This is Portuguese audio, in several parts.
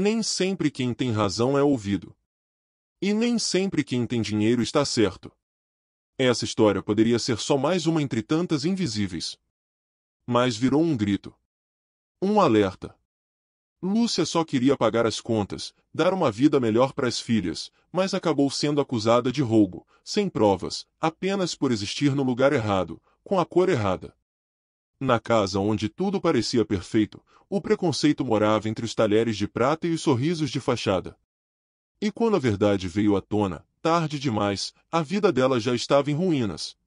Nem sempre quem tem razão é ouvido. E nem sempre quem tem dinheiro está certo. Essa história poderia ser só mais uma entre tantas invisíveis. Mas virou um grito. Um alerta. Lúcia só queria pagar as contas, dar uma vida melhor para as filhas, mas acabou sendo acusada de roubo, sem provas, apenas por existir no lugar errado, com a cor errada. Na casa onde tudo parecia perfeito, o preconceito morava entre os talheres de prata e os sorrisos de fachada. E quando a verdade veio à tona, tarde demais, a vida dela já estava em ruínas.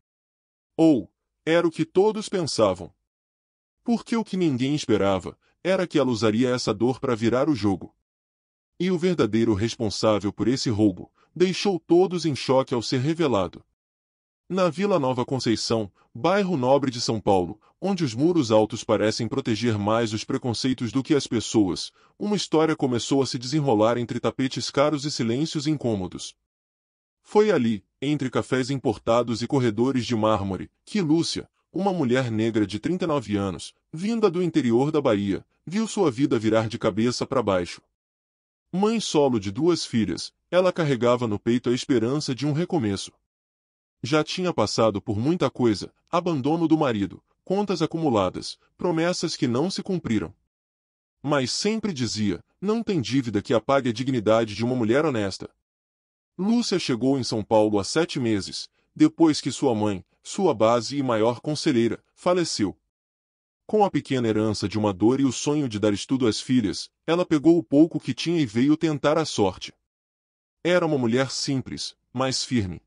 Ou, era o que todos pensavam. Porque o que ninguém esperava era que ela usaria essa dor para virar o jogo. E o verdadeiro responsável por esse roubo deixou todos em choque ao ser revelado. Na Vila Nova Conceição, bairro nobre de São Paulo, onde os muros altos parecem proteger mais os preconceitos do que as pessoas, uma história começou a se desenrolar entre tapetes caros e silêncios incômodos. Foi ali, entre cafés importados e corredores de mármore, que Lúcia, uma mulher negra de 39 anos, vinda do interior da Bahia, viu sua vida virar de cabeça para baixo. Mãe solo de 2 filhas, ela carregava no peito a esperança de um recomeço. Já tinha passado por muita coisa, abandono do marido, contas acumuladas, promessas que não se cumpriram. Mas sempre dizia, não tem dívida que apague a dignidade de uma mulher honesta. Lúcia chegou em São Paulo há 7 meses, depois que sua mãe, sua base e maior conselheira, faleceu. Com a pequena herança de uma dor e o sonho de dar estudo às filhas, ela pegou o pouco que tinha e veio tentar a sorte. Era uma mulher simples, mas firme.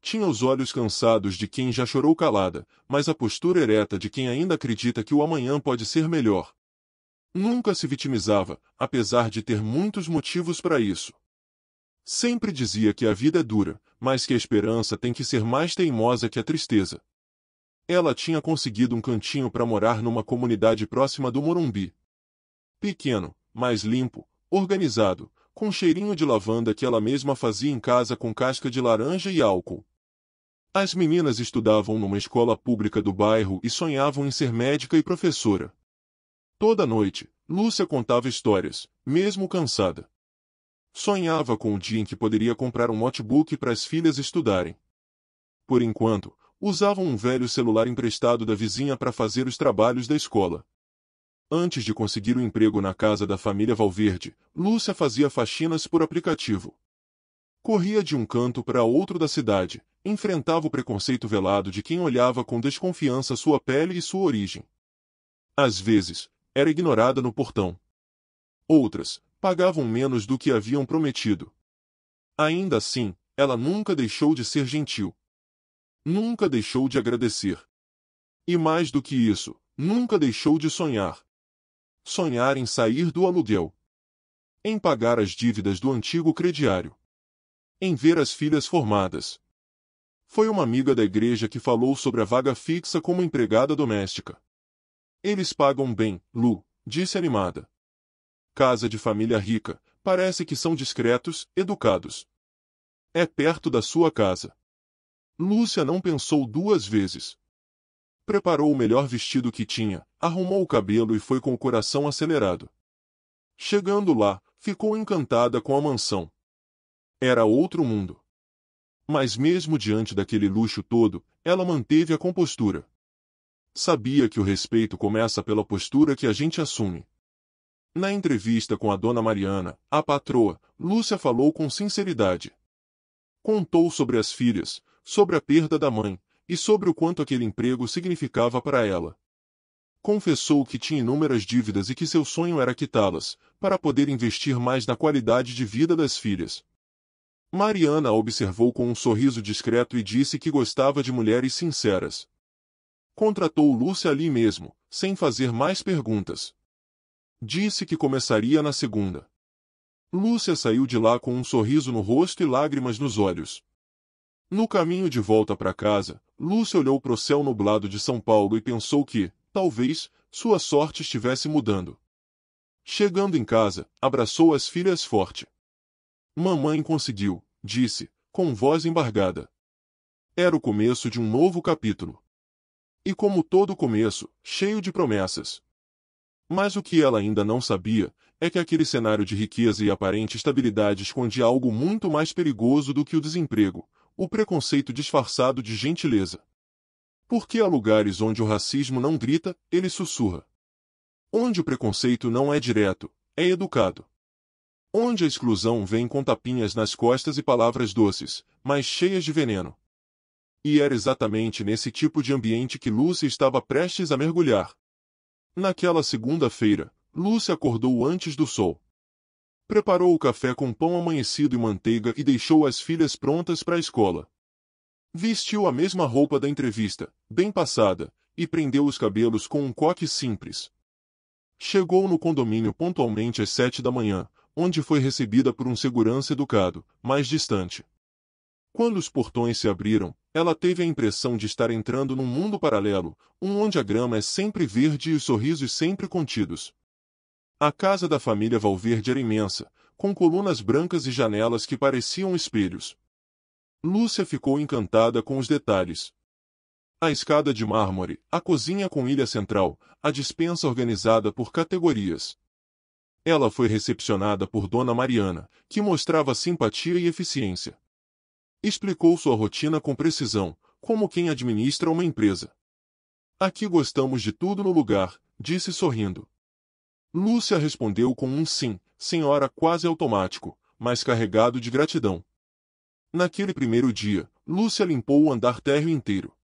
Tinha os olhos cansados de quem já chorou calada, mas a postura ereta de quem ainda acredita que o amanhã pode ser melhor. Nunca se vitimizava, apesar de ter muitos motivos para isso. Sempre dizia que a vida é dura, mas que a esperança tem que ser mais teimosa que a tristeza. Ela tinha conseguido um cantinho para morar numa comunidade próxima do Morumbi. Pequeno, mas limpo, organizado, com cheirinho de lavanda que ela mesma fazia em casa com casca de laranja e álcool. As meninas estudavam numa escola pública do bairro e sonhavam em ser médica e professora. Toda noite, Lúcia contava histórias, mesmo cansada. Sonhava com o dia em que poderia comprar um notebook para as filhas estudarem. Por enquanto, usavam um velho celular emprestado da vizinha para fazer os trabalhos da escola. Antes de conseguir um emprego na casa da família Valverde, Lúcia fazia faxinas por aplicativo. Corria de um canto para outro da cidade, enfrentava o preconceito velado de quem olhava com desconfiança sua pele e sua origem. Às vezes, era ignorada no portão. Outras, pagavam menos do que haviam prometido. Ainda assim, ela nunca deixou de ser gentil. Nunca deixou de agradecer. E mais do que isso, nunca deixou de sonhar. Sonhar em sair do aluguel. Em pagar as dívidas do antigo crediário. Em ver as filhas formadas. Foi uma amiga da igreja que falou sobre a vaga fixa como empregada doméstica. Eles pagam bem, Lu, disse animada. Casa de família rica, parece que são discretos, educados. É perto da sua casa. Lúcia não pensou 2 vezes. Preparou o melhor vestido que tinha, arrumou o cabelo e foi com o coração acelerado. Chegando lá, ficou encantada com a mansão. Era outro mundo. Mas mesmo diante daquele luxo todo, ela manteve a compostura. Sabia que o respeito começa pela postura que a gente assume. Na entrevista com a dona Mariana, a patroa, Lúcia falou com sinceridade. Contou sobre as filhas, sobre a perda da mãe, e sobre o quanto aquele emprego significava para ela. Confessou que tinha inúmeras dívidas e que seu sonho era quitá-las, para poder investir mais na qualidade de vida das filhas. Mariana a observou com um sorriso discreto e disse que gostava de mulheres sinceras. Contratou Lúcia ali mesmo, sem fazer mais perguntas. Disse que começaria na segunda. Lúcia saiu de lá com um sorriso no rosto e lágrimas nos olhos. No caminho de volta para casa, Lúcia olhou para o céu nublado de São Paulo e pensou que, talvez, sua sorte estivesse mudando. Chegando em casa, abraçou as filhas forte. Mamãe conseguiu, disse, com voz embargada. Era o começo de um novo capítulo. E como todo começo, cheio de promessas. Mas o que ela ainda não sabia, é que aquele cenário de riqueza e aparente estabilidade escondia algo muito mais perigoso do que o desemprego, o preconceito disfarçado de gentileza. Porque há lugares onde o racismo não grita, ele sussurra. Onde o preconceito não é direto, é educado. Onde a exclusão vem com tapinhas nas costas e palavras doces, mas cheias de veneno. E era exatamente nesse tipo de ambiente que Lúcia estava prestes a mergulhar. Naquela segunda-feira, Lúcia acordou antes do sol. Preparou o café com pão amanhecido e manteiga e deixou as filhas prontas para a escola. Vestiu a mesma roupa da entrevista, bem passada, e prendeu os cabelos com um coque simples. Chegou no condomínio pontualmente às 7 da manhã, onde foi recebida por um segurança educado, mais distante. Quando os portões se abriram, ela teve a impressão de estar entrando num mundo paralelo, onde a grama é sempre verde e os sorrisos sempre contidos. A casa da família Valverde era imensa, com colunas brancas e janelas que pareciam espelhos. Lúcia ficou encantada com os detalhes. A escada de mármore, a cozinha com ilha central, a despensa organizada por categorias. Ela foi recepcionada por Dona Mariana, que mostrava simpatia e eficiência. Explicou sua rotina com precisão, como quem administra uma empresa. Aqui gostamos de tudo no lugar, disse sorrindo. Lúcia respondeu com um sim, senhora, quase automático, mas carregado de gratidão. Naquele primeiro dia, Lúcia limpou o andar térreo inteiro.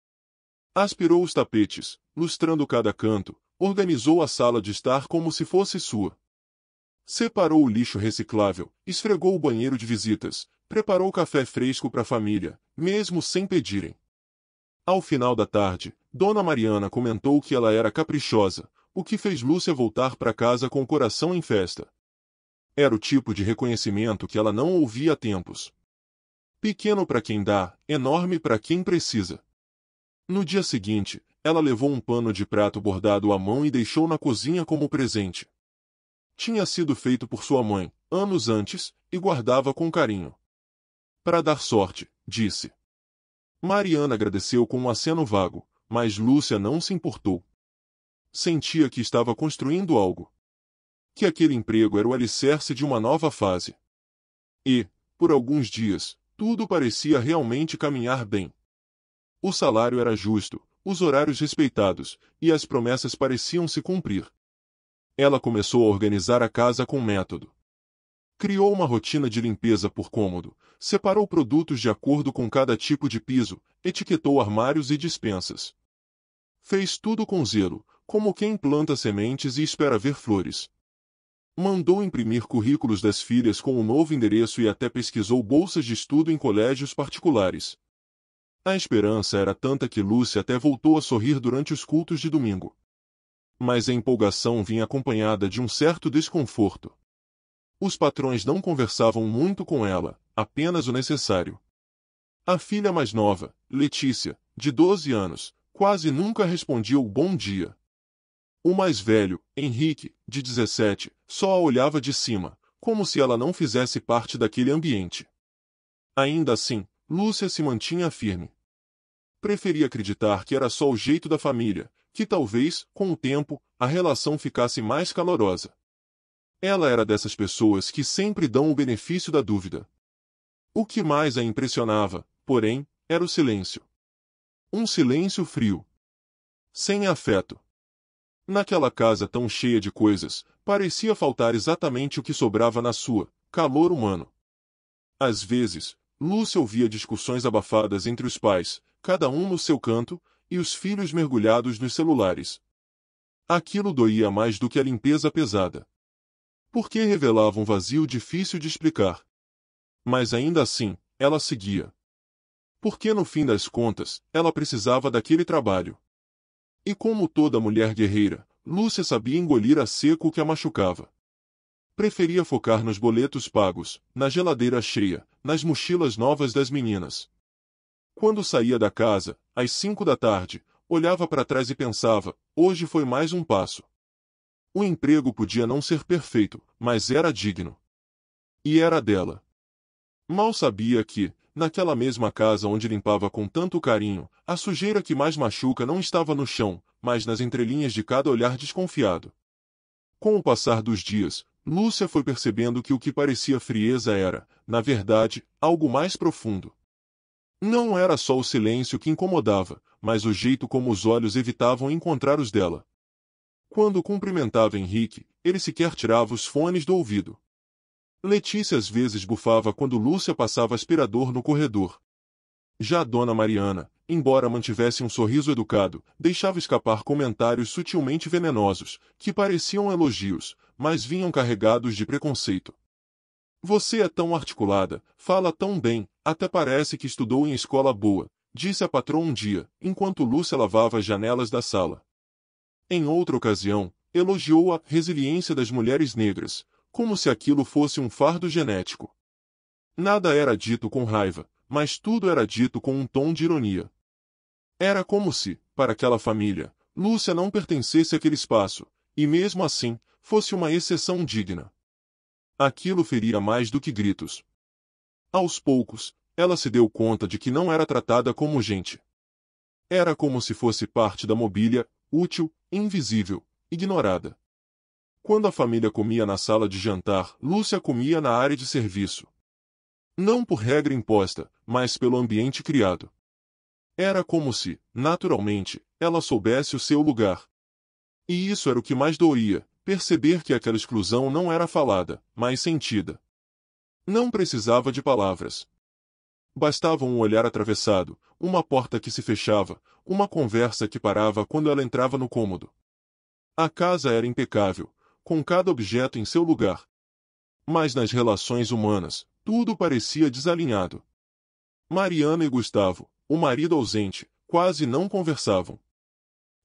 Aspirou os tapetes, lustrando cada canto, organizou a sala de estar como se fosse sua. Separou o lixo reciclável, esfregou o banheiro de visitas, preparou café fresco para a família, mesmo sem pedirem. Ao final da tarde, Dona Mariana comentou que ela era caprichosa, o que fez Lúcia voltar para casa com o coração em festa. Era o tipo de reconhecimento que ela não ouvia há tempos. Pequeno para quem dá, enorme para quem precisa. No dia seguinte, ela levou um pano de prato bordado à mão e deixou na cozinha como presente. Tinha sido feito por sua mãe, anos antes, e guardava com carinho. Para dar sorte, disse. Mariana agradeceu com um aceno vago, mas Lúcia não se importou. Sentia que estava construindo algo. Que aquele emprego era o alicerce de uma nova fase. E, por alguns dias, tudo parecia realmente caminhar bem. O salário era justo, os horários respeitados, e as promessas pareciam se cumprir. Ela começou a organizar a casa com método. Criou uma rotina de limpeza por cômodo, separou produtos de acordo com cada tipo de piso, etiquetou armários e despensas. Fez tudo com zelo, como quem planta sementes e espera ver flores. Mandou imprimir currículos das filhas com o novo endereço e até pesquisou bolsas de estudo em colégios particulares. A esperança era tanta que Lúcia até voltou a sorrir durante os cultos de domingo. Mas a empolgação vinha acompanhada de um certo desconforto. Os patrões não conversavam muito com ela, apenas o necessário. A filha mais nova, Letícia, de 12 anos, quase nunca respondia o bom dia. O mais velho, Henrique, de 17, só a olhava de cima, como se ela não fizesse parte daquele ambiente. Ainda assim, Lúcia se mantinha firme. Preferia acreditar que era só o jeito da família, que talvez, com o tempo, a relação ficasse mais calorosa. Ela era dessas pessoas que sempre dão o benefício da dúvida. O que mais a impressionava, porém, era o silêncio. Um silêncio frio. Sem afeto. Naquela casa tão cheia de coisas, parecia faltar exatamente o que sobrava na sua, calor humano. Às vezes, Lúcia ouvia discussões abafadas entre os pais, cada um no seu canto, e os filhos mergulhados nos celulares. Aquilo doía mais do que a limpeza pesada. Porque revelava um vazio difícil de explicar. Mas ainda assim, ela seguia. Porque no fim das contas, ela precisava daquele trabalho. E como toda mulher guerreira, Lúcia sabia engolir a seco o que a machucava. Preferia focar nos boletos pagos, na geladeira cheia, nas mochilas novas das meninas. Quando saía da casa, às 5 da tarde, olhava para trás e pensava, hoje foi mais um passo. O emprego podia não ser perfeito, mas era digno. E era dela. Mal sabia que, naquela mesma casa onde limpava com tanto carinho, a sujeira que mais machuca não estava no chão, mas nas entrelinhas de cada olhar desconfiado. Com o passar dos dias, Lúcia foi percebendo que o que parecia frieza era, na verdade, algo mais profundo. Não era só o silêncio que incomodava, mas o jeito como os olhos evitavam encontrar os dela. Quando cumprimentava Henrique, ele sequer tirava os fones do ouvido. Letícia às vezes bufava quando Lúcia passava aspirador no corredor. Já Dona Mariana, embora mantivesse um sorriso educado, deixava escapar comentários sutilmente venenosos, que pareciam elogios, mas vinham carregados de preconceito. Você é tão articulada, fala tão bem, até parece que estudou em escola boa, disse a patroa um dia, enquanto Lúcia lavava as janelas da sala. Em outra ocasião, elogiou a resiliência das mulheres negras, como se aquilo fosse um fardo genético. Nada era dito com raiva, mas tudo era dito com um tom de ironia. Era como se, para aquela família, Lúcia não pertencesse àquele espaço, e mesmo assim, fosse uma exceção digna. Aquilo feria mais do que gritos. Aos poucos, ela se deu conta de que não era tratada como gente. Era como se fosse parte da mobília, útil, invisível, ignorada. Quando a família comia na sala de jantar, Lúcia comia na área de serviço. Não por regra imposta, mas pelo ambiente criado. Era como se, naturalmente, ela soubesse o seu lugar. E isso era o que mais doía, perceber que aquela exclusão não era falada, mas sentida. Não precisava de palavras. Bastava um olhar atravessado, uma porta que se fechava, uma conversa que parava quando ela entrava no cômodo. A casa era impecável, com cada objeto em seu lugar. Mas nas relações humanas, tudo parecia desalinhado. Mariana e Gustavo, o marido ausente, quase não conversavam.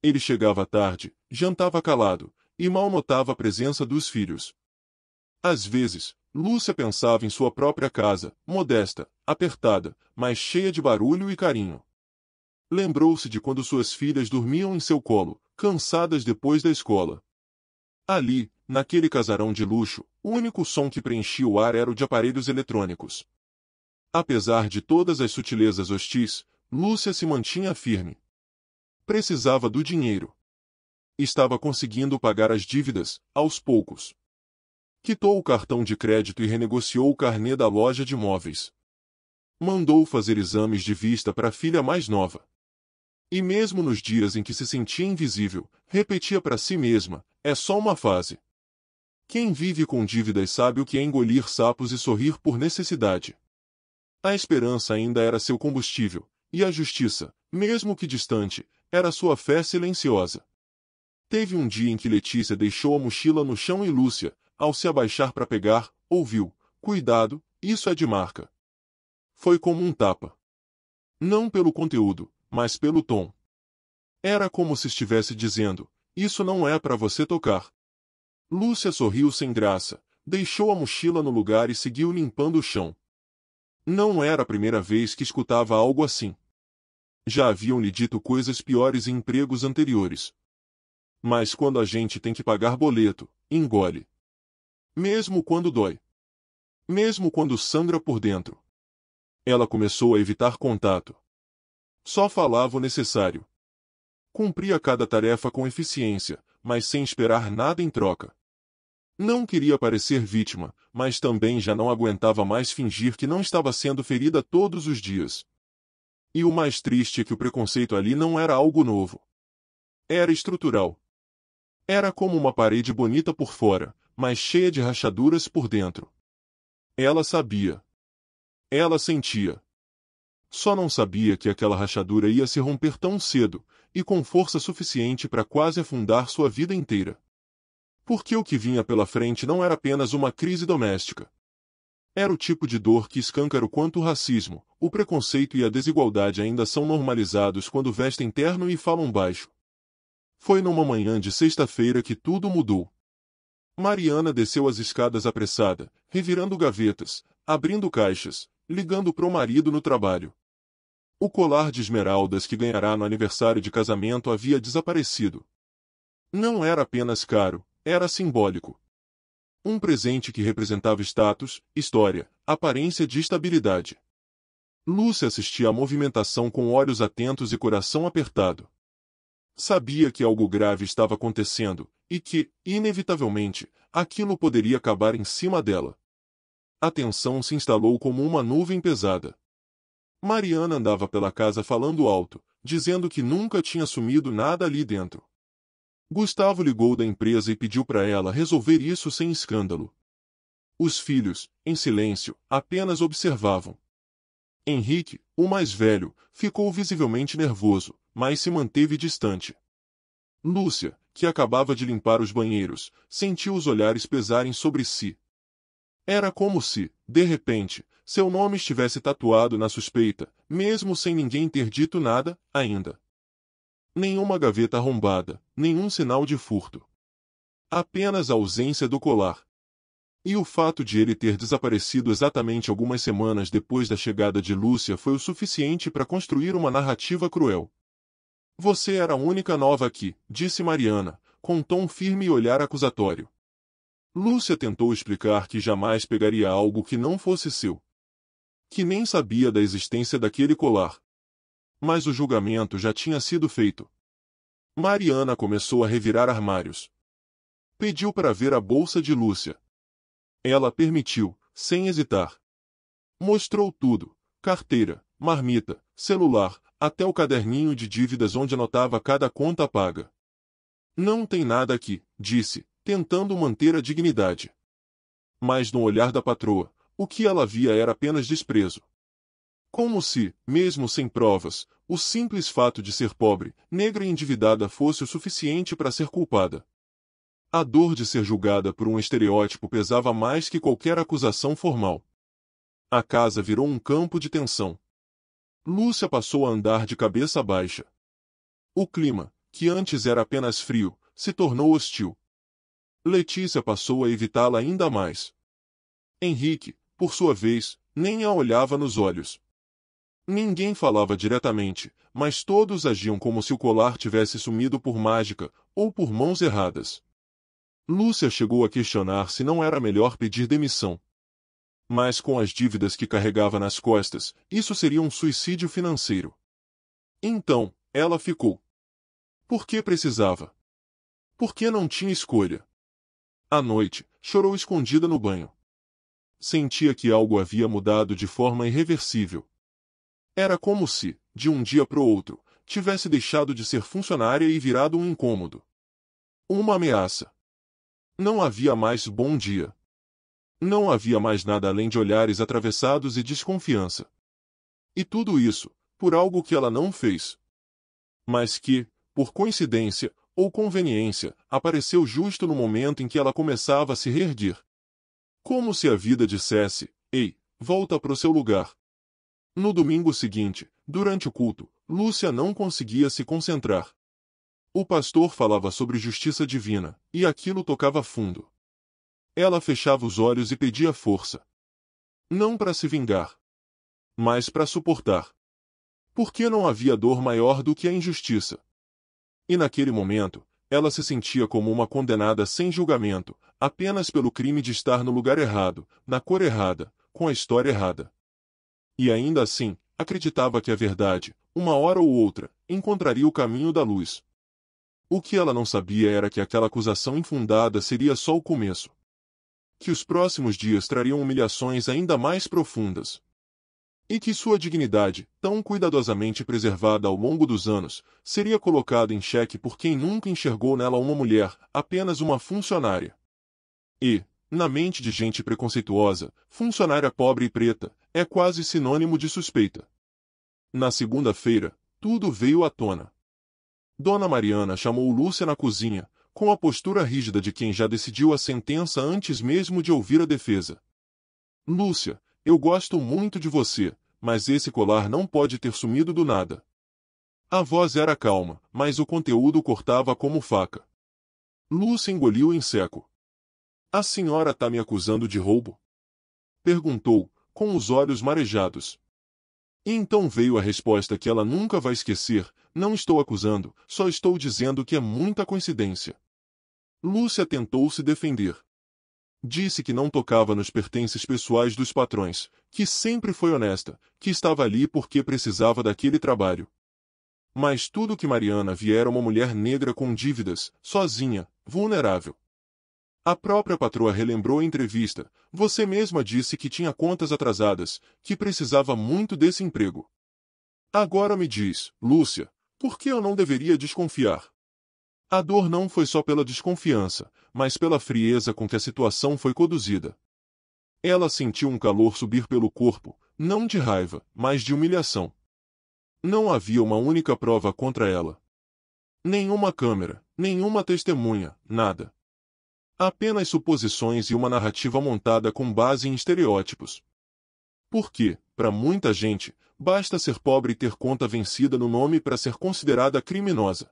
Ele chegava tarde, jantava calado, e mal notava a presença dos filhos. Às vezes, Lúcia pensava em sua própria casa, modesta, apertada, mas cheia de barulho e carinho. Lembrou-se de quando suas filhas dormiam em seu colo, cansadas depois da escola. Ali, naquele casarão de luxo, o único som que preenchia o ar era o de aparelhos eletrônicos. Apesar de todas as sutilezas hostis, Lúcia se mantinha firme. Precisava do dinheiro. Estava conseguindo pagar as dívidas, aos poucos. Quitou o cartão de crédito e renegociou o carnê da loja de móveis. Mandou fazer exames de vista para a filha mais nova. E mesmo nos dias em que se sentia invisível, repetia para si mesma, é só uma fase. Quem vive com dívidas sabe o que é engolir sapos e sorrir por necessidade. A esperança ainda era seu combustível, e a justiça, mesmo que distante, era sua fé silenciosa. Teve um dia em que Letícia deixou a mochila no chão e Lúcia, ao se abaixar para pegar, ouviu, cuidado, isso é de marca. Foi como um tapa. Não pelo conteúdo, mas pelo tom. Era como se estivesse dizendo, isso não é para você tocar. Lúcia sorriu sem graça, deixou a mochila no lugar e seguiu limpando o chão. Não era a primeira vez que escutava algo assim. Já haviam lhe dito coisas piores em empregos anteriores. Mas quando a gente tem que pagar boleto, engole. Mesmo quando dói. Mesmo quando sangra por dentro. Ela começou a evitar contato. Só falava o necessário. Cumpria cada tarefa com eficiência, mas sem esperar nada em troca. Não queria parecer vítima, mas também já não aguentava mais fingir que não estava sendo ferida todos os dias. E o mais triste é que o preconceito ali não era algo novo. Era estrutural. Era como uma parede bonita por fora, mas cheia de rachaduras por dentro. Ela sabia. Ela sentia. Só não sabia que aquela rachadura ia se romper tão cedo, e com força suficiente para quase afundar sua vida inteira. Porque o que vinha pela frente não era apenas uma crise doméstica. Era o tipo de dor que escancara o quanto o racismo, o preconceito e a desigualdade ainda são normalizados quando vestem terno e falam baixo. Foi numa manhã de sexta-feira que tudo mudou. Mariana desceu as escadas apressada, revirando gavetas, abrindo caixas, ligando pro marido no trabalho. O colar de esmeraldas que ganhará no aniversário de casamento havia desaparecido. Não era apenas caro, era simbólico. Um presente que representava status, história, aparência de estabilidade. Lúcia assistia à movimentação com olhos atentos e coração apertado. Sabia que algo grave estava acontecendo, e que, inevitavelmente, aquilo poderia acabar em cima dela. A tensão se instalou como uma nuvem pesada. Mariana andava pela casa falando alto, dizendo que nunca tinha sumido nada ali dentro. Gustavo ligou da empresa e pediu para ela resolver isso sem escândalo. Os filhos, em silêncio, apenas observavam. Henrique, o mais velho, ficou visivelmente nervoso, mas se manteve distante. Lúcia, que acabava de limpar os banheiros, sentiu os olhares pesarem sobre si. Era como se, de repente, seu nome estivesse tatuado na suspeita, mesmo sem ninguém ter dito nada, ainda. Nenhuma gaveta arrombada, nenhum sinal de furto. Apenas a ausência do colar. E o fato de ele ter desaparecido exatamente algumas semanas depois da chegada de Lúcia foi o suficiente para construir uma narrativa cruel. Você era a única nova aqui, disse Mariana, com um tom firme e olhar acusatório. Lúcia tentou explicar que jamais pegaria algo que não fosse seu. Que nem sabia da existência daquele colar. Mas o julgamento já tinha sido feito. Mariana começou a revirar armários. Pediu para ver a bolsa de Lúcia. Ela permitiu, sem hesitar. Mostrou tudo: carteira, marmita, celular, até o caderninho de dívidas onde anotava cada conta paga. Não tem nada aqui, disse, tentando manter a dignidade. Mas no olhar da patroa, o que ela via era apenas desprezo. Como se, mesmo sem provas, o simples fato de ser pobre, negra e endividada fosse o suficiente para ser culpada. A dor de ser julgada por um estereótipo pesava mais que qualquer acusação formal. A casa virou um campo de tensão. Lúcia passou a andar de cabeça baixa. O clima, que antes era apenas frio, se tornou hostil. Letícia passou a evitá-la ainda mais. Henrique, por sua vez, nem a olhava nos olhos. Ninguém falava diretamente, mas todos agiam como se o colar tivesse sumido por mágica, ou por mãos erradas. Lúcia chegou a questionar se não era melhor pedir demissão. Mas com as dívidas que carregava nas costas, isso seria um suicídio financeiro. Então, ela ficou. Por que precisava? Por que não tinha escolha? À noite, chorou escondida no banho. Sentia que algo havia mudado de forma irreversível. Era como se, de um dia para o outro, tivesse deixado de ser funcionária e virado um incômodo. Uma ameaça. Não havia mais bom dia. Não havia mais nada além de olhares atravessados e desconfiança. E tudo isso, por algo que ela não fez. Mas que, por coincidência, ou conveniência, apareceu justo no momento em que ela começava a se reerguer. Como se a vida dissesse: ei, volta para o seu lugar. No domingo seguinte, durante o culto, Lúcia não conseguia se concentrar. O pastor falava sobre justiça divina, e aquilo tocava fundo. Ela fechava os olhos e pedia força. Não para se vingar, mas para suportar. Porque não havia dor maior do que a injustiça. E naquele momento, ela se sentia como uma condenada sem julgamento, apenas pelo crime de estar no lugar errado, na cor errada, com a história errada. E ainda assim, acreditava que a verdade, uma hora ou outra, encontraria o caminho da luz. O que ela não sabia era que aquela acusação infundada seria só o começo. Que os próximos dias trariam humilhações ainda mais profundas. E que sua dignidade, tão cuidadosamente preservada ao longo dos anos, seria colocada em xeque por quem nunca enxergou nela uma mulher, apenas uma funcionária. E, na mente de gente preconceituosa, funcionária pobre e preta, é quase sinônimo de suspeita. Na segunda-feira, tudo veio à tona. Dona Mariana chamou Lúcia na cozinha, com a postura rígida de quem já decidiu a sentença antes mesmo de ouvir a defesa. Lúcia, eu gosto muito de você, mas esse colar não pode ter sumido do nada. A voz era calma, mas o conteúdo cortava como faca. Lúcia engoliu em seco. A senhora tá me acusando de roubo? Perguntou, com os olhos marejados. E então veio a resposta que ela nunca vai esquecer: não estou acusando, só estou dizendo que é muita coincidência. Lúcia tentou se defender. Disse que não tocava nos pertences pessoais dos patrões, que sempre foi honesta, que estava ali porque precisava daquele trabalho. Mas tudo que Mariana via era uma mulher negra com dívidas, sozinha, vulnerável. A própria patroa relembrou a entrevista. Você mesma disse que tinha contas atrasadas, que precisava muito desse emprego. Agora me diz, Lúcia, por que eu não deveria desconfiar? A dor não foi só pela desconfiança, mas pela frieza com que a situação foi conduzida. Ela sentiu um calor subir pelo corpo, não de raiva, mas de humilhação. Não havia uma única prova contra ela. Nenhuma câmera, nenhuma testemunha, nada. Apenas suposições e uma narrativa montada com base em estereótipos. Porque, para muita gente, basta ser pobre e ter conta vencida no nome para ser considerada criminosa.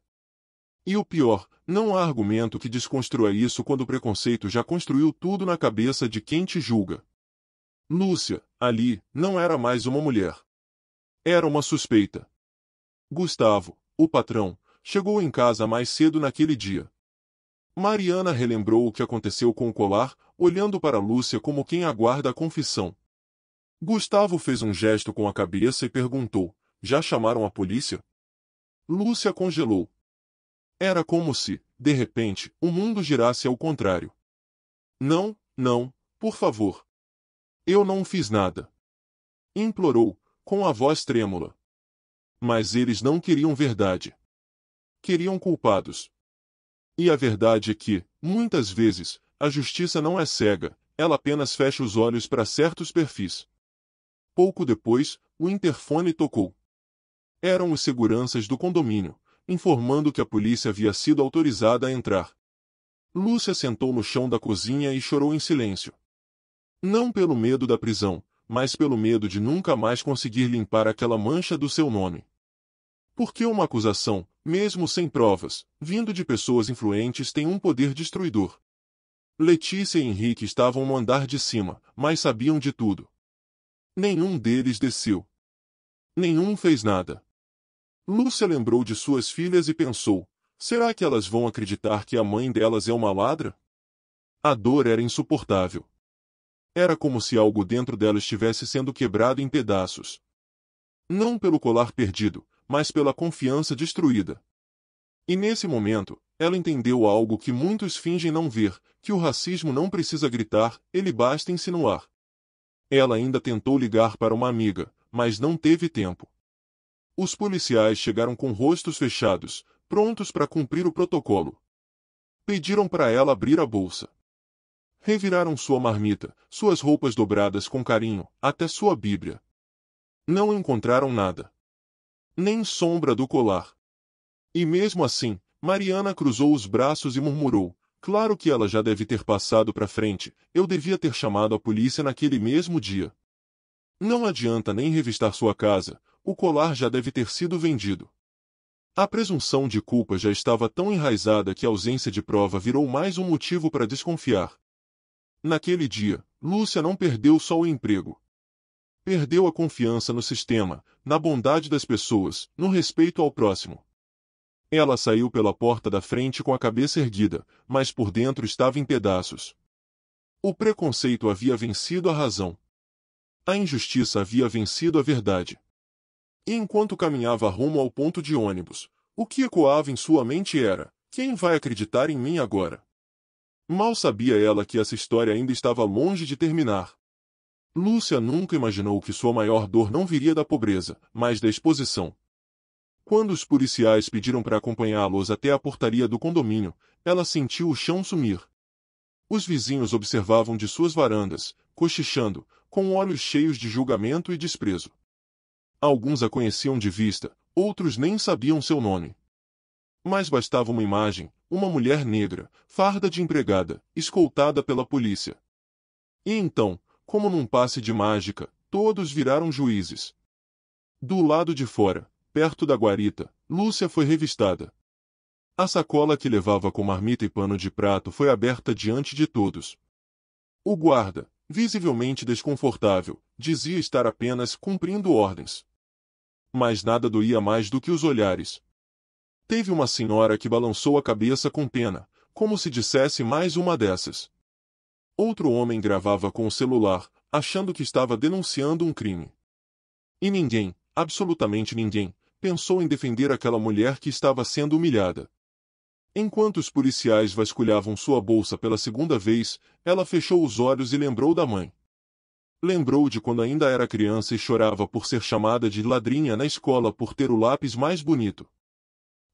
E o pior, não há argumento que desconstrua isso quando o preconceito já construiu tudo na cabeça de quem te julga. Lúcia, ali, não era mais uma mulher. Era uma suspeita. Gustavo, o patrão, chegou em casa mais cedo naquele dia. Mariana relembrou o que aconteceu com o colar, olhando para Lúcia como quem aguarda a confissão. Gustavo fez um gesto com a cabeça e perguntou, já chamaram a polícia? Lúcia congelou. Era como se, de repente, o mundo girasse ao contrário. Não, não, por favor. Eu não fiz nada. Implorou, com a voz trêmula. Mas eles não queriam verdade. Queriam culpados. E a verdade é que, muitas vezes, a justiça não é cega, ela apenas fecha os olhos para certos perfis. Pouco depois, o interfone tocou. Eram os seguranças do condomínio, informando que a polícia havia sido autorizada a entrar. Lúcia sentou no chão da cozinha e chorou em silêncio. Não pelo medo da prisão, mas pelo medo de nunca mais conseguir limpar aquela mancha do seu nome. Porque uma acusação, mesmo sem provas, vindo de pessoas influentes tem um poder destruidor. Letícia e Henrique estavam no andar de cima, mas sabiam de tudo. Nenhum deles desceu. Nenhum fez nada. Lúcia lembrou de suas filhas e pensou, será que elas vão acreditar que a mãe delas é uma ladra? A dor era insuportável. Era como se algo dentro dela estivesse sendo quebrado em pedaços. Não pelo colar perdido, mas pela confiança destruída. E nesse momento, ela entendeu algo que muitos fingem não ver, que o racismo não precisa gritar, ele basta insinuar. Ela ainda tentou ligar para uma amiga, mas não teve tempo. Os policiais chegaram com rostos fechados, prontos para cumprir o protocolo. Pediram para ela abrir a bolsa. Reviraram sua marmita, suas roupas dobradas com carinho, até sua Bíblia. Não encontraram nada. Nem sombra do colar. E mesmo assim, Mariana cruzou os braços e murmurou, claro que ela já deve ter passado para frente, eu devia ter chamado a polícia naquele mesmo dia. Não adianta nem revistar sua casa, o colar já deve ter sido vendido. A presunção de culpa já estava tão enraizada que a ausência de prova virou mais um motivo para desconfiar. Naquele dia, Lúcia não perdeu só o emprego. Perdeu a confiança no sistema, na bondade das pessoas, no respeito ao próximo. Ela saiu pela porta da frente com a cabeça erguida, mas por dentro estava em pedaços. O preconceito havia vencido a razão. A injustiça havia vencido a verdade. E enquanto caminhava rumo ao ponto de ônibus, o que ecoava em sua mente era, quem vai acreditar em mim agora? Mal sabia ela que essa história ainda estava longe de terminar. Lúcia nunca imaginou que sua maior dor não viria da pobreza, mas da exposição. Quando os policiais pediram para acompanhá-los até a portaria do condomínio, ela sentiu o chão sumir. Os vizinhos observavam de suas varandas, cochichando, com olhos cheios de julgamento e desprezo. Alguns a conheciam de vista, outros nem sabiam seu nome. Mas bastava uma imagem, uma mulher negra, farda de empregada, escoltada pela polícia. E então, como num passe de mágica, todos viraram juízes. Do lado de fora, perto da guarita, Lúcia foi revistada. A sacola que levava com marmita e pano de prato foi aberta diante de todos. O guarda, visivelmente desconfortável, dizia estar apenas cumprindo ordens. Mas nada doía mais do que os olhares. Teve uma senhora que balançou a cabeça com pena, como se dissesse mais uma dessas. Outro homem gravava com o celular, achando que estava denunciando um crime. E ninguém, absolutamente ninguém, pensou em defender aquela mulher que estava sendo humilhada. Enquanto os policiais vasculhavam sua bolsa pela segunda vez, ela fechou os olhos e lembrou da mãe. Lembrou de quando ainda era criança e chorava por ser chamada de ladrinha na escola por ter o lápis mais bonito.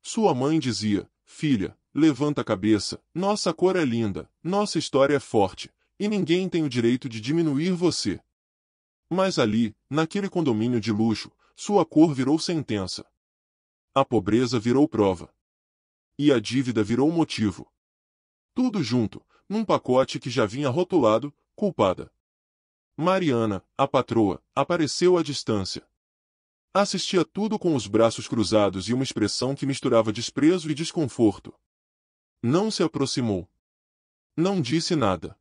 Sua mãe dizia: filha, levanta a cabeça, nossa cor é linda, nossa história é forte, e ninguém tem o direito de diminuir você. Mas ali, naquele condomínio de luxo, sua cor virou sentença. A pobreza virou prova. E a dívida virou motivo. Tudo junto, num pacote que já vinha rotulado, culpada. Mariana, a patroa, apareceu à distância. Assistia tudo com os braços cruzados e uma expressão que misturava desprezo e desconforto. Não se aproximou. Não disse nada.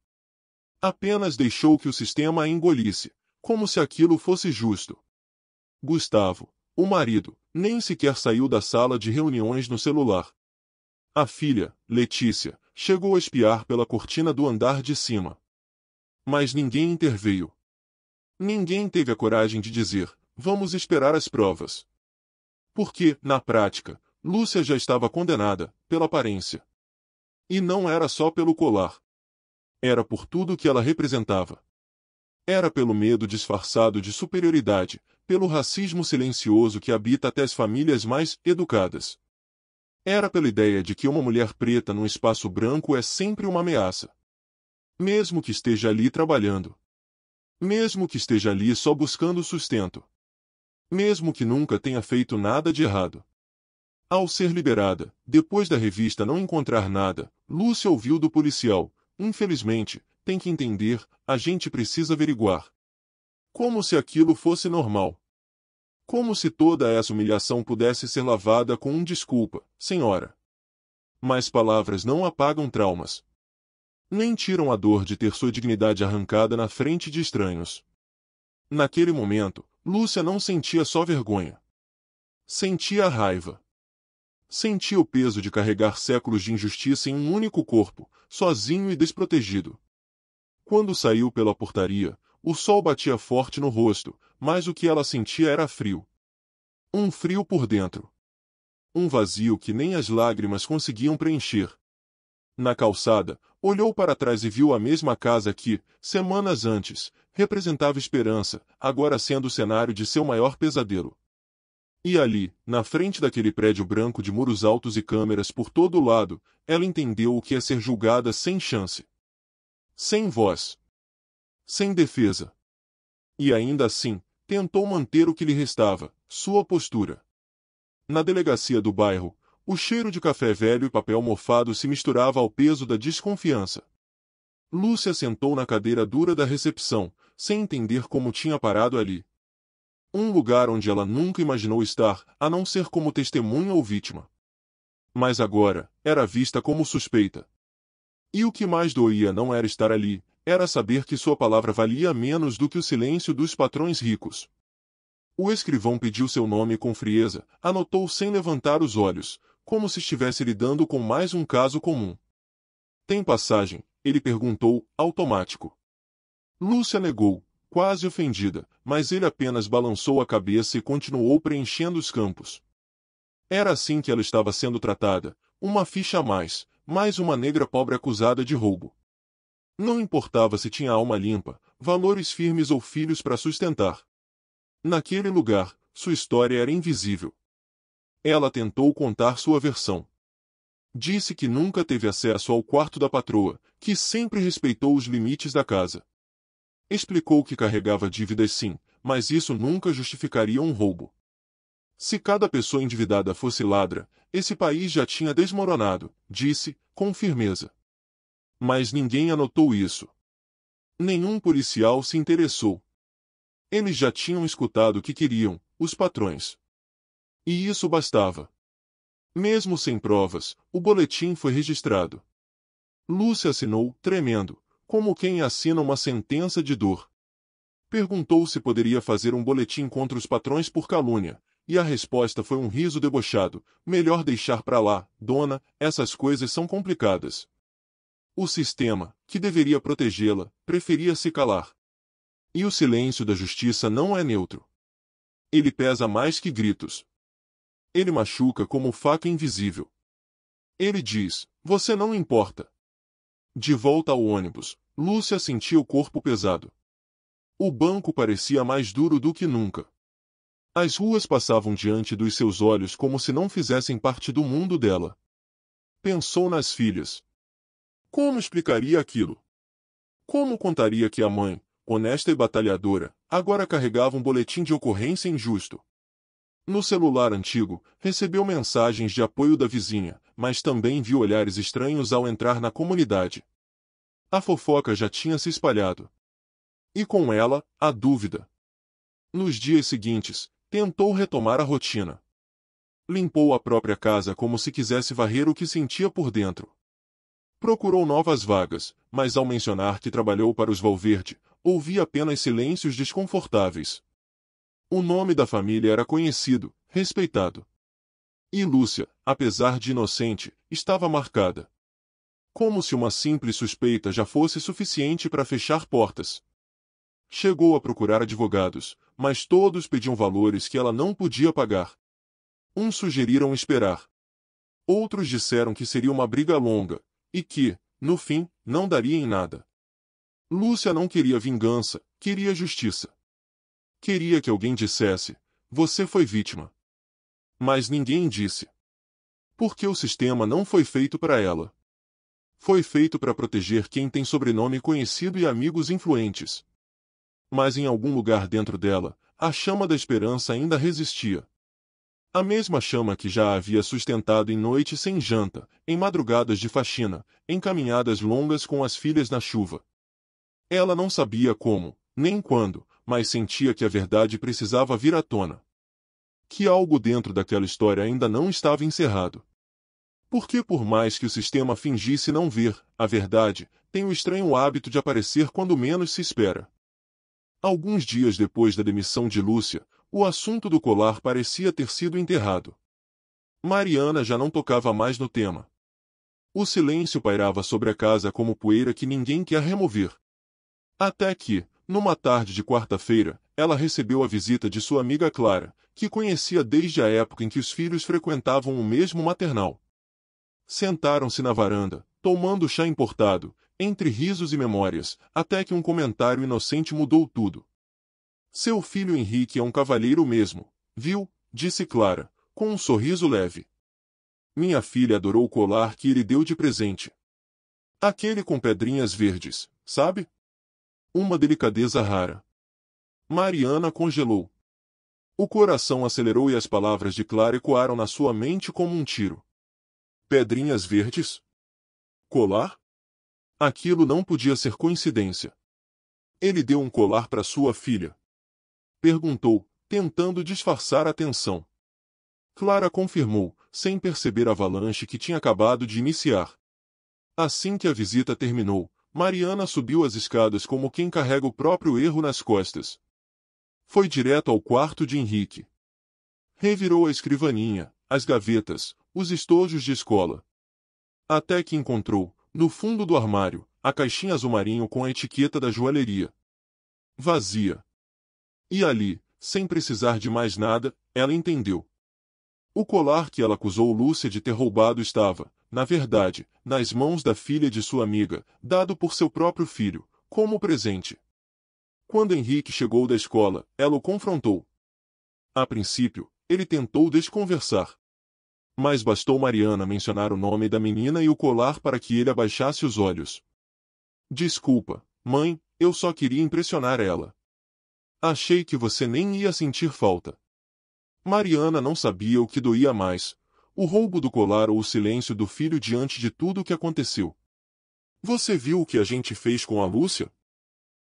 Apenas deixou que o sistema a engolisse, como se aquilo fosse justo. Gustavo, o marido, nem sequer saiu da sala de reuniões no celular. A filha, Letícia, chegou a espiar pela cortina do andar de cima. Mas ninguém interveio. Ninguém teve a coragem de dizer: vamos esperar as provas. Porque, na prática, Lúcia já estava condenada, pela aparência. E não era só pelo colar. Era por tudo que ela representava. Era pelo medo disfarçado de superioridade, pelo racismo silencioso que habita até as famílias mais educadas. Era pela ideia de que uma mulher preta num espaço branco é sempre uma ameaça. Mesmo que esteja ali trabalhando. Mesmo que esteja ali só buscando sustento. Mesmo que nunca tenha feito nada de errado. Ao ser liberada, depois da revista não encontrar nada, Lúcia ouviu do policial: infelizmente, tem que entender, a gente precisa averiguar. Como se aquilo fosse normal. Como se toda essa humilhação pudesse ser lavada com um desculpa, senhora. Mas palavras não apagam traumas. Nem tiram a dor de ter sua dignidade arrancada na frente de estranhos. Naquele momento, Lúcia não sentia só vergonha. Sentia raiva. Sentia o peso de carregar séculos de injustiça em um único corpo, sozinho e desprotegido. Quando saiu pela portaria, o sol batia forte no rosto, mas o que ela sentia era frio. Um frio por dentro. Um vazio que nem as lágrimas conseguiam preencher. Na calçada, olhou para trás e viu a mesma casa que, semanas antes, representava esperança, agora sendo o cenário de seu maior pesadelo. E ali, na frente daquele prédio branco de muros altos e câmeras por todo o lado, ela entendeu o que é ser julgada sem chance. Sem voz. Sem defesa. E ainda assim, tentou manter o que lhe restava, sua postura. Na delegacia do bairro, o cheiro de café velho e papel mofado se misturava ao peso da desconfiança. Lúcia sentou na cadeira dura da recepção, sem entender como tinha parado ali. Um lugar onde ela nunca imaginou estar, a não ser como testemunha ou vítima. Mas agora, era vista como suspeita. E o que mais doía não era estar ali, era saber que sua palavra valia menos do que o silêncio dos patrões ricos. O escrivão pediu seu nome com frieza, anotou sem levantar os olhos, como se estivesse lidando com mais um caso comum. Tem passagem? Ele perguntou, automático. Lúcia negou, quase ofendida, mas ele apenas balançou a cabeça e continuou preenchendo os campos. Era assim que ela estava sendo tratada, uma ficha a mais, mais uma negra pobre acusada de roubo. Não importava se tinha alma limpa, valores firmes ou filhos para sustentar. Naquele lugar, sua história era invisível. Ela tentou contar sua versão. Disse que nunca teve acesso ao quarto da patroa, que sempre respeitou os limites da casa. Explicou que carregava dívidas sim, mas isso nunca justificaria um roubo. Se cada pessoa endividada fosse ladra, esse país já tinha desmoronado, disse, com firmeza. Mas ninguém anotou isso. Nenhum policial se interessou. Eles já tinham escutado o que queriam, os patrões. E isso bastava. Mesmo sem provas, o boletim foi registrado. Lúcia assinou, tremendo, como quem assina uma sentença de dor. Perguntou se poderia fazer um boletim contra os patrões por calúnia, e a resposta foi um riso debochado: melhor deixar pra lá, dona, essas coisas são complicadas. O sistema, que deveria protegê-la, preferia se calar. E o silêncio da justiça não é neutro. Ele pesa mais que gritos. Ele machuca como faca invisível. Ele diz: você não importa. De volta ao ônibus, Lúcia sentia o corpo pesado. O banco parecia mais duro do que nunca. As ruas passavam diante dos seus olhos como se não fizessem parte do mundo dela. Pensou nas filhas. Como explicaria aquilo? Como contaria que a mãe, honesta e batalhadora, agora carregava um boletim de ocorrência injusto? No celular antigo, recebeu mensagens de apoio da vizinha, mas também viu olhares estranhos ao entrar na comunidade. A fofoca já tinha se espalhado. E com ela, a dúvida. Nos dias seguintes, tentou retomar a rotina. Limpou a própria casa como se quisesse varrer o que sentia por dentro. Procurou novas vagas, mas ao mencionar que trabalhou para os Valverde, ouvia apenas silêncios desconfortáveis. O nome da família era conhecido, respeitado. E Lúcia, apesar de inocente, estava marcada. Como se uma simples suspeita já fosse suficiente para fechar portas. Chegou a procurar advogados, mas todos pediam valores que ela não podia pagar. Uns sugeriram esperar. Outros disseram que seria uma briga longa, e que, no fim, não daria em nada. Lúcia não queria vingança, queria justiça. Queria que alguém dissesse: você foi vítima. Mas ninguém disse. Porque o sistema não foi feito para ela. Foi feito para proteger quem tem sobrenome conhecido e amigos influentes. Mas em algum lugar dentro dela, a chama da esperança ainda resistia. A mesma chama que já a havia sustentado em noites sem janta, em madrugadas de faxina, em caminhadas longas com as filhas na chuva. Ela não sabia como, nem quando, mas sentia que a verdade precisava vir à tona. Que algo dentro daquela história ainda não estava encerrado. Porque por mais que o sistema fingisse não ver, a verdade tem o estranho hábito de aparecer quando menos se espera. Alguns dias depois da demissão de Lúcia, o assunto do colar parecia ter sido enterrado. Mariana já não tocava mais no tema. O silêncio pairava sobre a casa como poeira que ninguém quer remover. Até que, numa tarde de quarta-feira, ela recebeu a visita de sua amiga Clara, que conhecia desde a época em que os filhos frequentavam o mesmo maternal. Sentaram-se na varanda, tomando chá importado, entre risos e memórias, até que um comentário inocente mudou tudo. Seu filho Henrique é um cavalheiro mesmo, viu? Disse Clara, com um sorriso leve. Minha filha adorou o colar que ele deu de presente. Aquele com pedrinhas verdes, sabe? Uma delicadeza rara. Mariana congelou. O coração acelerou e as palavras de Clara ecoaram na sua mente como um tiro. Pedrinhas verdes? Colar? Aquilo não podia ser coincidência. Ele deu um colar para sua filha. Perguntou, tentando disfarçar a tensão. Clara confirmou, sem perceber a avalanche que tinha acabado de iniciar. Assim que a visita terminou, Mariana subiu as escadas como quem carrega o próprio erro nas costas. Foi direto ao quarto de Henrique. Revirou a escrivaninha, as gavetas, os estojos de escola. Até que encontrou, no fundo do armário, a caixinha azul marinho com a etiqueta da joalheria. Vazia. E ali, sem precisar de mais nada, ela entendeu. O colar que ela acusou Lúcia de ter roubado estava, na verdade, nas mãos da filha de sua amiga, dado por seu próprio filho, como presente. Quando Henrique chegou da escola, ela o confrontou. A princípio, ele tentou desconversar. Mas bastou Mariana mencionar o nome da menina e o colar para que ele abaixasse os olhos. Desculpa, mãe, eu só queria impressionar ela. Achei que você nem ia sentir falta. Mariana não sabia o que doía mais, o roubo do colar ou o silêncio do filho diante de tudo o que aconteceu. Você viu o que a gente fez com a Lúcia?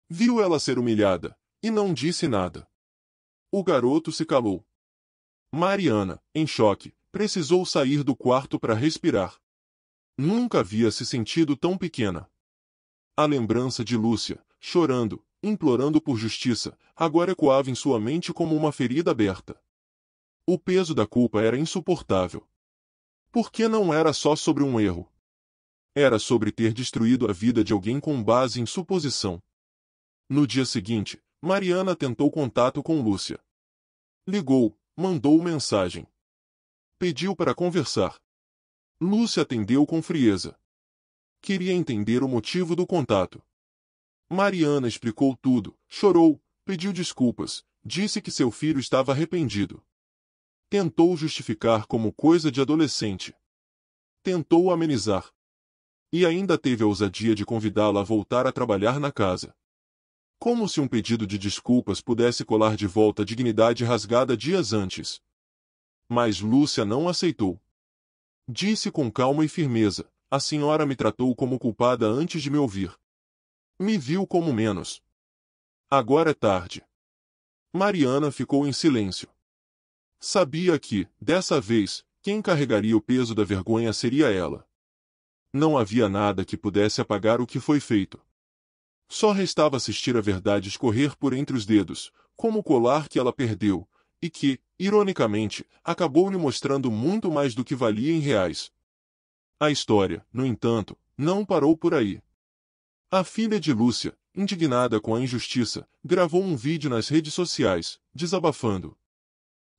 Viu ela ser humilhada, e não disse nada. O garoto se calou. Mariana, em choque, precisou sair do quarto para respirar. Nunca havia se sentido tão pequena. A lembrança de Lúcia, chorando, implorando por justiça, agora ecoava em sua mente como uma ferida aberta. O peso da culpa era insuportável. Porque não era só sobre um erro. Era sobre ter destruído a vida de alguém com base em suposição. No dia seguinte, Mariana tentou contato com Lúcia. Ligou, mandou mensagem. Pediu para conversar. Lúcia atendeu com frieza. Queria entender o motivo do contato. Mariana explicou tudo, chorou, pediu desculpas, disse que seu filho estava arrependido. Tentou justificar como coisa de adolescente. Tentou amenizar. E ainda teve a ousadia de convidá-la a voltar a trabalhar na casa. Como se um pedido de desculpas pudesse colar de volta a dignidade rasgada dias antes. Mas Lúcia não aceitou. Disse com calma e firmeza: a senhora me tratou como culpada antes de me ouvir. Me viu como menos. Agora é tarde. Mariana ficou em silêncio. Sabia que, dessa vez, quem carregaria o peso da vergonha seria ela. Não havia nada que pudesse apagar o que foi feito. Só restava assistir a verdade escorrer por entre os dedos, como o colar que ela perdeu, e que, ironicamente, acabou lhe mostrando muito mais do que valia em reais. A história, no entanto, não parou por aí. A filha de Lúcia, indignada com a injustiça, gravou um vídeo nas redes sociais, desabafando.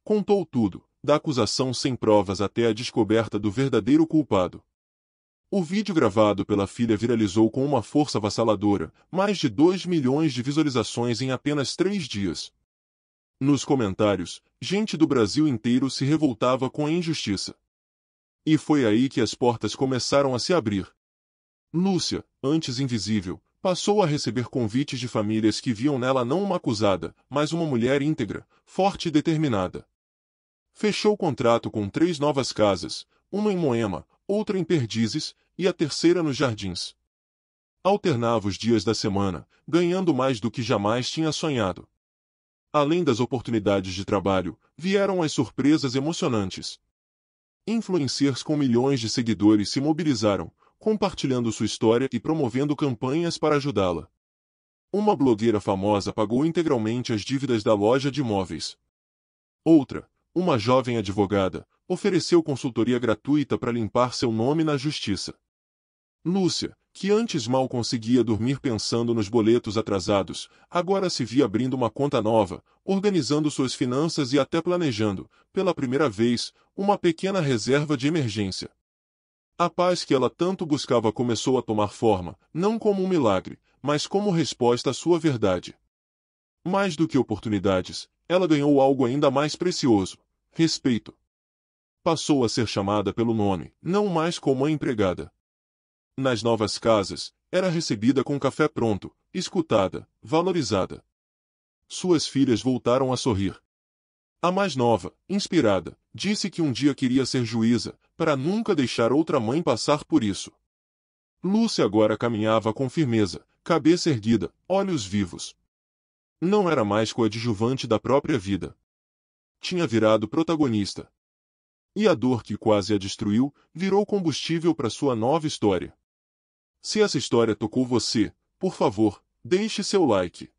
Contou tudo, da acusação sem provas até a descoberta do verdadeiro culpado. O vídeo gravado pela filha viralizou com uma força avassaladora, mais de 2 milhões de visualizações em apenas 3 dias. Nos comentários, gente do Brasil inteiro se revoltava com a injustiça. E foi aí que as portas começaram a se abrir. Lúcia, antes invisível, passou a receber convites de famílias que viam nela não uma acusada, mas uma mulher íntegra, forte e determinada. Fechou contrato com 3 novas casas, uma em Moema, outra em Perdizes, e a terceira nos Jardins. Alternava os dias da semana, ganhando mais do que jamais tinha sonhado. Além das oportunidades de trabalho, vieram as surpresas emocionantes. Influencers com milhões de seguidores se mobilizaram, compartilhando sua história e promovendo campanhas para ajudá-la. Uma blogueira famosa pagou integralmente as dívidas da loja de imóveis. Outra, uma jovem advogada, ofereceu consultoria gratuita para limpar seu nome na justiça. Lúcia, que antes mal conseguia dormir pensando nos boletos atrasados, agora se via abrindo uma conta nova, organizando suas finanças e até planejando, pela primeira vez, uma pequena reserva de emergência. A paz que ela tanto buscava começou a tomar forma, não como um milagre, mas como resposta à sua verdade. Mais do que oportunidades, ela ganhou algo ainda mais precioso: respeito. Passou a ser chamada pelo nome, não mais como a empregada. Nas novas casas, era recebida com café pronto, escutada, valorizada. Suas filhas voltaram a sorrir. A mais nova, inspirada, disse que um dia queria ser juíza, para nunca deixar outra mãe passar por isso. Lúcia agora caminhava com firmeza, cabeça erguida, olhos vivos. Não era mais coadjuvante da própria vida. Tinha virado protagonista. E a dor que quase a destruiu, virou combustível para sua nova história. Se essa história tocou você, por favor, deixe seu like.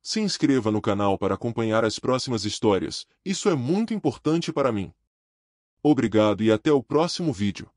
Se inscreva no canal para acompanhar as próximas histórias, isso é muito importante para mim. Obrigado e até o próximo vídeo.